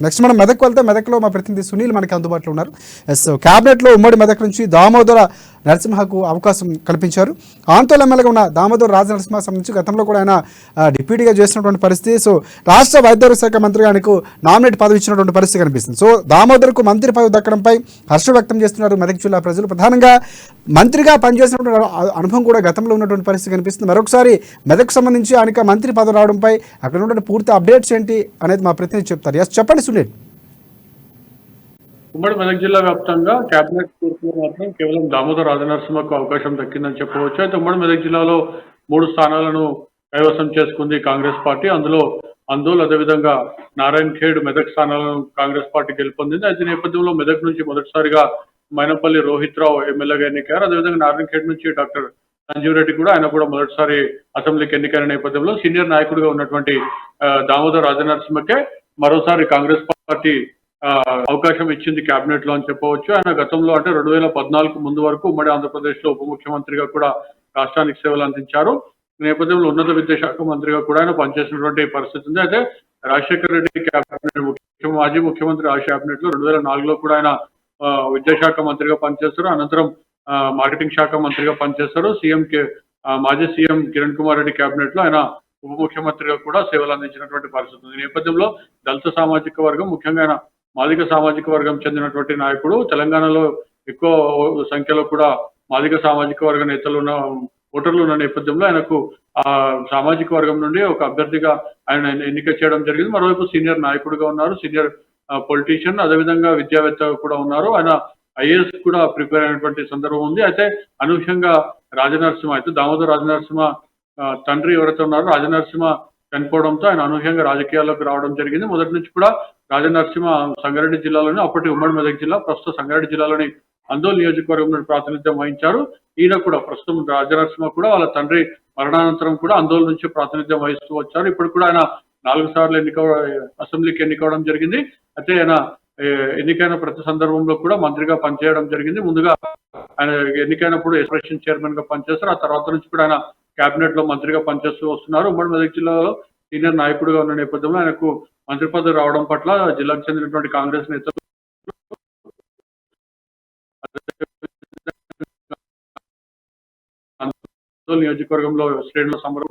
Next మనం మెదక్ వెళ్తే మెదక్లో మా ప్రతినిధి సునీల్ మనకి అందుబాటులో ఉన్నారు. క్యాబినెట్లో ఉమ్మడి మెదక్ నుంచి దామోదర నరసింహకు అవకాశం కల్పించారు. ఆందోళన ఎమ్మెల్యేగా ఉన్న దామోదర రాజనరసింహ సంబంధించి గతంలో కూడా ఆయన డిప్యూటీగా చేసినటువంటి పరిస్థితి. సో రాష్ట్ర వైద్యారోగ్య శాఖ మంత్రిగా ఆయనకు నామినేట్ పదవి ఇచ్చినటువంటి పరిస్థితి కనిపిస్తుంది. సో దామోదర్కు మంత్రి పదవి దక్కడంపై హర్షం వ్యక్తం చేస్తున్నారు మెదక్ జిల్లా ప్రజలు. ప్రధానంగా మంత్రిగా పనిచేసినటువంటి అనుభవం కూడా గతంలో ఉన్నటువంటి పరిస్థితి కనిపిస్తుంది. మరొకసారి మెదక్ సంబంధించి ఆయనకు మంత్రి పదవి రావడంపై అక్కడ ఉన్నటువంటి పూర్తి అప్డేట్స్ ఏంటి అనేది మా ప్రతినిధి చెప్తారు. ఎస్ చెప్పండి సునీల్. ఉమ్మడి మెదక్ జిల్లా వ్యాప్తంగా కేబినెట్ కూర్పులో మాత్రం కేవలం దామోదర రాజనరసింహకు అవకాశం దక్కిందని చెప్పవచ్చు. అయితే ఉమ్మడి మెదక్ జిల్లాలో 3 స్థానాలను కైవసం చేసుకుంది కాంగ్రెస్ పార్టీ. అందులో అందోల్, అదేవిధంగా నారాయణ్ ఖేడ్ మెదక్ స్థానాలను కాంగ్రెస్ పార్టీ గెలుపొందింది. అయితే నేపథ్యంలో మెదక్ నుంచి మొదటిసారిగా మైనంపల్లి రోహిత్ రావు ఎమ్మెల్యేగా ఎన్నికయ్యారు. అదేవిధంగా నారాయణ్ ఖేడ్ నుంచి డాక్టర్ సంజీవ్ రెడ్డి కూడా, ఆయన కూడా మొదటిసారి అసెంబ్లీకి ఎన్నికైన నేపథ్యంలో సీనియర్ నాయకుడిగా ఉన్నటువంటి దామోదర రాజనరసింహకే మరోసారి కాంగ్రెస్ పార్టీ అవకాశం ఇచ్చింది కేబినెట్ లో అని చెప్పవచ్చు. ఆయన గతంలో అంటే 2014 ముందు వరకు ఉమ్మడి ఆంధ్రప్రదేశ్ లో ఉప ముఖ్యమంత్రిగా కూడా రాష్ట్రానికి సేవలు అందించారు. ఈ నేపథ్యంలో ఉన్నత విద్యాశాఖ మంత్రిగా కూడా ఆయన పనిచేసినటువంటి పరిస్థితి ఉంది. అయితే రాజశేఖర రెడ్డి కేబినెట్, మాజీ ముఖ్యమంత్రి ఆ కేబినెట్ లో 2004లో కూడా ఆయన విద్యాశాఖ మంత్రిగా పనిచేస్తారు. అనంతరం మార్కెటింగ్ శాఖ మంత్రిగా పనిచేస్తారు. మాజీ సీఎం కిరణ్ కుమార్ రెడ్డి కేబినెట్ లో ఆయన ఉప ముఖ్యమంత్రిగా కూడా సేవలు అందించినటువంటి పరిస్థితి ఉంది. ఈ నేపథ్యంలో దళిత సామాజిక వర్గం, ముఖ్యంగా ఆయన మాదిగ సామాజిక వర్గం చెందినటువంటి నాయకుడు. తెలంగాణలో ఎక్కువ సంఖ్యలో కూడా మాదిగ సామాజిక వర్గ ఓటర్లు ఉన్న నేపథ్యంలో ఆయనకు ఆ సామాజిక వర్గం నుండి ఒక అభ్యర్థిగా ఆయన ఎన్నిక చేయడం జరిగింది. మరోవైపు సీనియర్ నాయకుడిగా ఉన్నారు, సీనియర్ పొలిటీషియన్, అదేవిధంగా విద్యావేత్త కూడా ఉన్నారు. ఆయన ఐఏఎస్ కూడా ప్రిపేర్ అయినటువంటి సందర్భం ఉంది. అయితే అనూహ్యంగా రాజనరసింహ, అయితే దామోదర రాజనరసింహ తండ్రి ఎవరైతే ఉన్నారో రాజనరసింహ చనిపోవడంతో ఆయన అనూహ్యంగా రాజకీయాల్లోకి రావడం జరిగింది. మొదటి నుంచి కూడా రాజనరసింహ సంగారెడ్డి జిల్లాలోని, అప్పటి ఉమ్మడి మెదక్ జిల్లా, ప్రస్తుతం సంగారెడ్డి జిల్లాలోని అందోల్ నియోజకవర్గం నుండి ప్రాతినిధ్యం వహించారు. ఈయన కూడా ప్రస్తుతం రాజనరసింహ కూడా వాళ్ళ తండ్రి మరణానంతరం కూడా అందోల్ నుంచి ప్రాతినిధ్యం వహిస్తూ వచ్చారు. ఇప్పుడు కూడా ఆయన 4 సార్లు అసెంబ్లీకి ఎన్నికవడం జరిగింది. అయితే ఆయన ఎన్నికైన ప్రతి సందర్భంలో కూడా మంత్రిగా పనిచేయడం జరిగింది. ముందుగా ఆయన ఎన్నికైనప్పుడు ఎక్స్ప్రెషన్ చైర్మన్ గా పనిచేస్తారు. ఆ తర్వాత నుంచి కూడా ఆయన కేబినెట్ లో మంత్రిగా పనిచేస్తూ వస్తున్నారు. ఉమ్మడి మెదక్ జిల్లాలో సీనియర్ నాయకుడిగా ఉన్న నేపథ్యంలో ఆయనకు మంత్రి పదవి రావడం పట్ల జిల్లాకు చెందినటువంటి కాంగ్రెస్ నేతలు, నియోజకవర్గంలో శ్రేణుల సంబరం